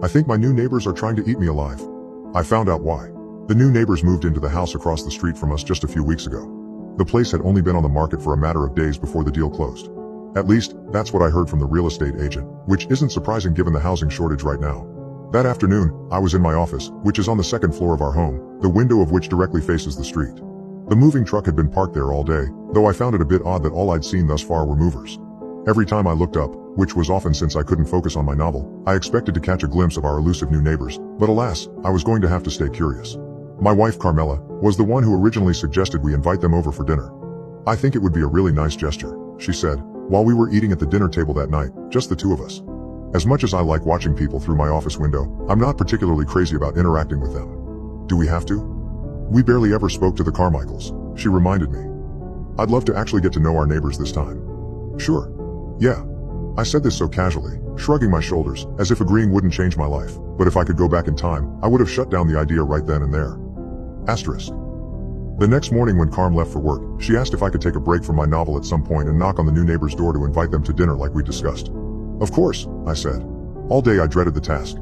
I think my new neighbors are trying to eat me alive. I found out why. The new neighbors moved into the house across the street from us just a few weeks ago. The place had only been on the market for a matter of days before the deal closed. At least, that's what I heard from the real estate agent, which isn't surprising given the housing shortage right now. That afternoon, I was in my office, which is on the second floor of our home, the window of which directly faces the street. The moving truck had been parked there all day, though I found it a bit odd that all I'd seen thus far were movers. Every time I looked up, which was often since I couldn't focus on my novel, I expected to catch a glimpse of our elusive new neighbors, but alas, I was going to have to stay curious. My wife Carmela was the one who originally suggested we invite them over for dinner. I think it would be a really nice gesture, she said, while we were eating at the dinner table that night, just the two of us. As much as I like watching people through my office window, I'm not particularly crazy about interacting with them. Do we have to? We barely ever spoke to the Carmichaels, she reminded me. I'd love to actually get to know our neighbors this time. Sure. Yeah. I said this so casually, shrugging my shoulders, as if agreeing wouldn't change my life, but if I could go back in time, I would have shut down the idea right then and there. Asterisk. The next morning when Carm left for work, she asked if I could take a break from my novel at some point and knock on the new neighbor's door to invite them to dinner like we discussed. Of course, I said. All day I dreaded the task.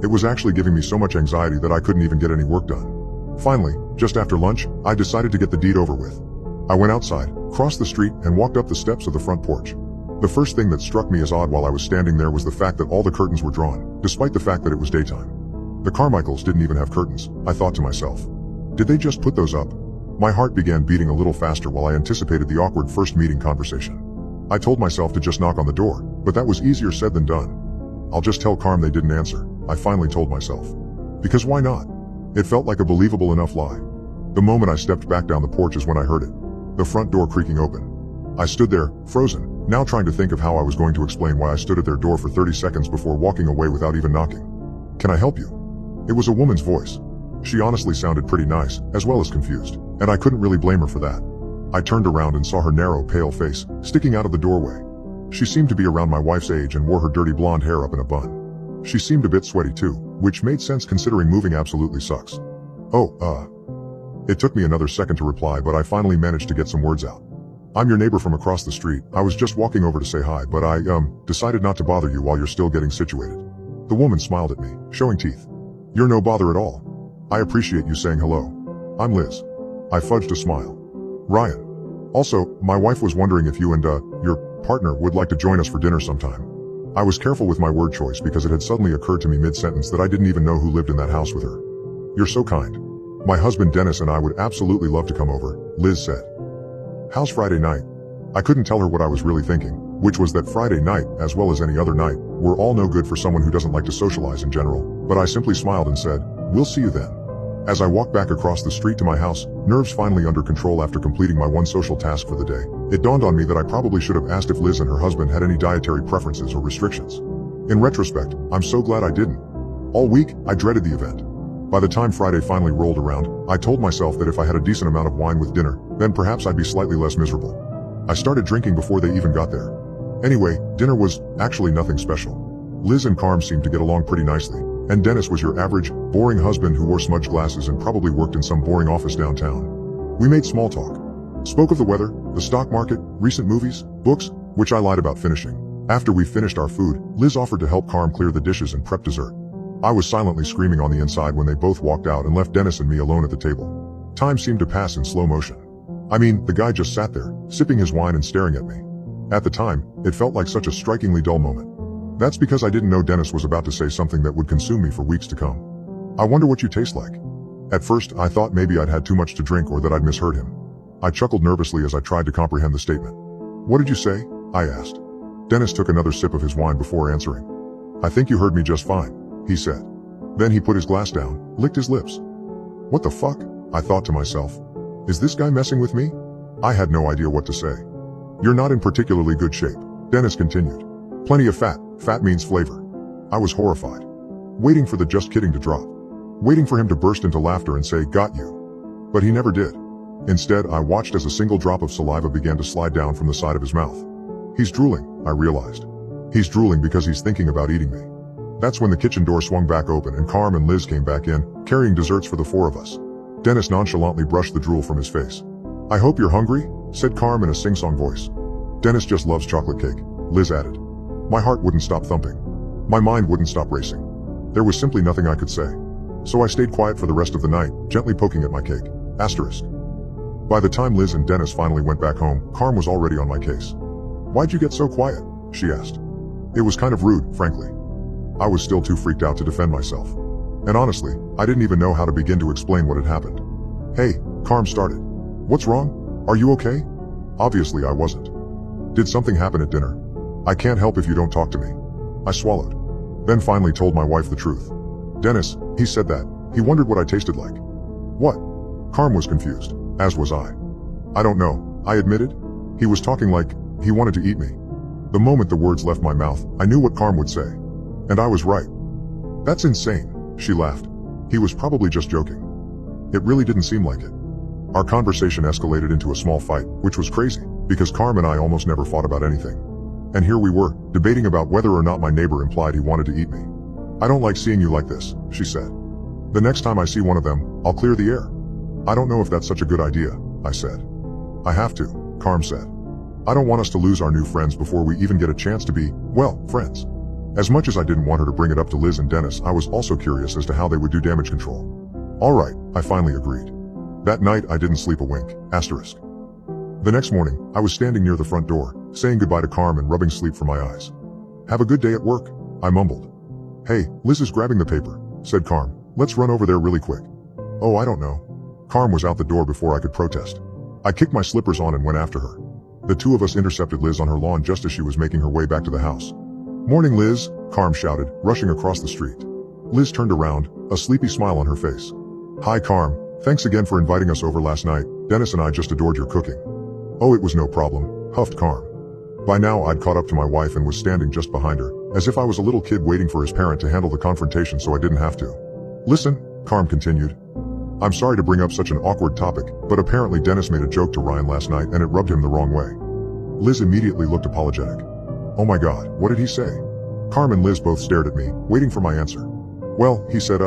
It was actually giving me so much anxiety that I couldn't even get any work done. Finally, just after lunch, I decided to get the deed over with. I went outside, crossed the street, and walked up the steps of the front porch. The first thing that struck me as odd while I was standing there was the fact that all the curtains were drawn, despite the fact that it was daytime. The Carmichaels didn't even have curtains, I thought to myself. Did they just put those up? My heart began beating a little faster while I anticipated the awkward first meeting conversation. I told myself to just knock on the door, but that was easier said than done. I'll just tell Carm they didn't answer, I finally told myself. Because why not? It felt like a believable enough lie. The moment I stepped back down the porch is when I heard it. The front door creaking open. I stood there, frozen, now trying to think of how I was going to explain why I stood at their door for 30 seconds before walking away without even knocking. Can I help you? It was a woman's voice. She honestly sounded pretty nice, as well as confused, and I couldn't really blame her for that. I turned around and saw her narrow, pale face, sticking out of the doorway. She seemed to be around my wife's age and wore her dirty blonde hair up in a bun. She seemed a bit sweaty too, which made sense considering moving absolutely sucks. It took me another second to reply, but I finally managed to get some words out. I'm your neighbor from across the street. I was just walking over to say hi, but I, decided not to bother you while you're still getting situated. The woman smiled at me, showing teeth. You're no bother at all. I appreciate you saying hello. I'm Liz. I fudged a smile. Ryan. Also, my wife was wondering if you and, your partner would like to join us for dinner sometime. I was careful with my word choice because it had suddenly occurred to me mid-sentence that I didn't even know who lived in that house with her. You're so kind. My husband Dennis and I would absolutely love to come over, Liz said. How's Friday night? I couldn't tell her what I was really thinking, which was that Friday night, as well as any other night, were all no good for someone who doesn't like to socialize in general, but I simply smiled and said, we'll see you then. As I walked back across the street to my house, nerves finally under control after completing my one social task for the day, it dawned on me that I probably should have asked if Liz and her husband had any dietary preferences or restrictions. In retrospect, I'm so glad I didn't. All week, I dreaded the event. By the time Friday finally rolled around, I told myself that if I had a decent amount of wine with dinner, then perhaps I'd be slightly less miserable. I started drinking before they even got there. Anyway, dinner was actually nothing special. Liz and Carm seemed to get along pretty nicely, and Dennis was your average, boring husband who wore smudged glasses and probably worked in some boring office downtown. We made small talk. Spoke of the weather, the stock market, recent movies, books, which I lied about finishing. After we finished our food, Liz offered to help Carm clear the dishes and prep dessert. I was silently screaming on the inside when they both walked out and left Dennis and me alone at the table. Time seemed to pass in slow motion. I mean, the guy just sat there, sipping his wine and staring at me. At the time, it felt like such a strikingly dull moment. That's because I didn't know Dennis was about to say something that would consume me for weeks to come. I wonder what you taste like. At first, I thought maybe I'd had too much to drink or that I'd misheard him. I chuckled nervously as I tried to comprehend the statement. What did you say? I asked. Dennis took another sip of his wine before answering. I think you heard me just fine, he said. Then he put his glass down, licked his lips. What the fuck? I thought to myself. Is this guy messing with me? I had no idea what to say. You're not in particularly good shape, Dennis continued. Plenty of fat. Fat means flavor. I was horrified. Waiting for the just kidding to drop. Waiting for him to burst into laughter and say, got you. But he never did. Instead, I watched as a single drop of saliva began to slide down from the side of his mouth. He's drooling, I realized. He's drooling because he's thinking about eating me. That's when the kitchen door swung back open and Carm and Liz came back in, carrying desserts for the four of us. Dennis nonchalantly brushed the drool from his face. I hope you're hungry, said Carm in a sing-song voice. Dennis just loves chocolate cake, Liz added. My heart wouldn't stop thumping. My mind wouldn't stop racing. There was simply nothing I could say. So I stayed quiet for the rest of the night, gently poking at my cake. Asterisk. By the time Liz and Dennis finally went back home, Carm was already on my case. "Why'd you get so quiet?" she asked. It was kind of rude, frankly. I was still too freaked out to defend myself. And honestly, I didn't even know how to begin to explain what had happened. "Hey," Carm started. "What's wrong? Are you okay?" Obviously I wasn't. "Did something happen at dinner? I can't help if you don't talk to me." I swallowed. Then finally told my wife the truth. "Dennis, he said that. He wondered what I tasted like." "What?" Carm was confused, as was I. "I don't know," I admitted. "He was talking like he wanted to eat me." The moment the words left my mouth, I knew what Carm would say. And I was right. "That's insane," she laughed. "He was probably just joking." It really didn't seem like it. Our conversation escalated into a small fight, which was crazy, because Carm and I almost never fought about anything. And here we were, debating about whether or not my neighbor implied he wanted to eat me. "I don't like seeing you like this," she said. "The next time I see one of them, I'll clear the air." "I don't know if that's such a good idea," I said. "I have to," Carm said. "I don't want us to lose our new friends before we even get a chance to be, well, friends." As much as I didn't want her to bring it up to Liz and Dennis, I was also curious as to how they would do damage control. "All right," I finally agreed. That night I didn't sleep a wink. Asterisk. The next morning, I was standing near the front door, saying goodbye to Carm and rubbing sleep from my eyes. "Have a good day at work," I mumbled. "Hey, Liz is grabbing the paper," said Carm. "Let's run over there really quick." "Oh, I don't know." Carm was out the door before I could protest. I kicked my slippers on and went after her. The two of us intercepted Liz on her lawn just as she was making her way back to the house. "Morning, Liz," Carm shouted, rushing across the street. Liz turned around, a sleepy smile on her face. "Hi, Carm. Thanks again for inviting us over last night. Dennis and I just adored your cooking." "Oh, it was no problem," huffed Carm. By now I'd caught up to my wife and was standing just behind her, as if I was a little kid waiting for his parent to handle the confrontation so I didn't have to. "Listen," Carm continued. "I'm sorry to bring up such an awkward topic, but apparently Dennis made a joke to Ryan last night and it rubbed him the wrong way." Liz immediately looked apologetic. "Oh my God, what did he say?" Carm and Liz both stared at me, waiting for my answer. "Well, he said,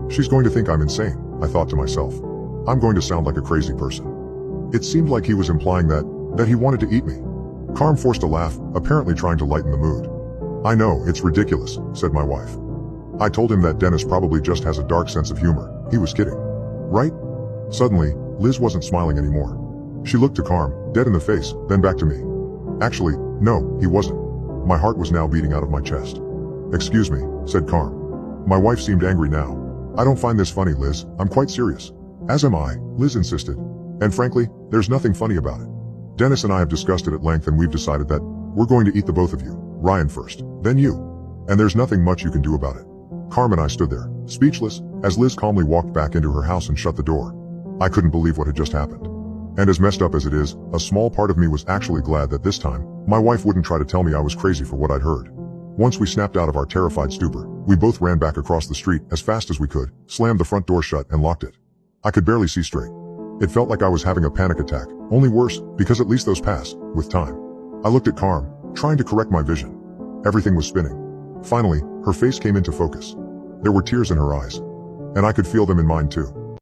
she's going to think I'm insane," I thought to myself. "I'm going to sound like a crazy person." It seemed like he was implying that he wanted to eat me. Carm forced a laugh, apparently trying to lighten the mood. "I know, it's ridiculous," said my wife. "I told him that Dennis probably just has a dark sense of humor. He was kidding. Right?" Suddenly, Liz wasn't smiling anymore. She looked to Carm, dead in the face, then back to me. "Actually, no, he wasn't." My heart was now beating out of my chest. "Excuse me," said Carm. My wife seemed angry now. "I don't find this funny, Liz. I'm quite serious." "As am I," Liz insisted. "And frankly, there's nothing funny about it. Dennis and I have discussed it at length and we've decided that we're going to eat the both of you. Ryan first, then you. And there's nothing much you can do about it." Carm and I stood there, speechless, as Liz calmly walked back into her house and shut the door. I couldn't believe what had just happened. And as messed up as it is, a small part of me was actually glad that this time, my wife wouldn't try to tell me I was crazy for what I'd heard. Once we snapped out of our terrified stupor, we both ran back across the street as fast as we could, slammed the front door shut and locked it. I could barely see straight. It felt like I was having a panic attack, only worse, because at least those pass, with time. I looked at Carm, trying to correct my vision. Everything was spinning. Finally, her face came into focus. There were tears in her eyes. And I could feel them in mine too.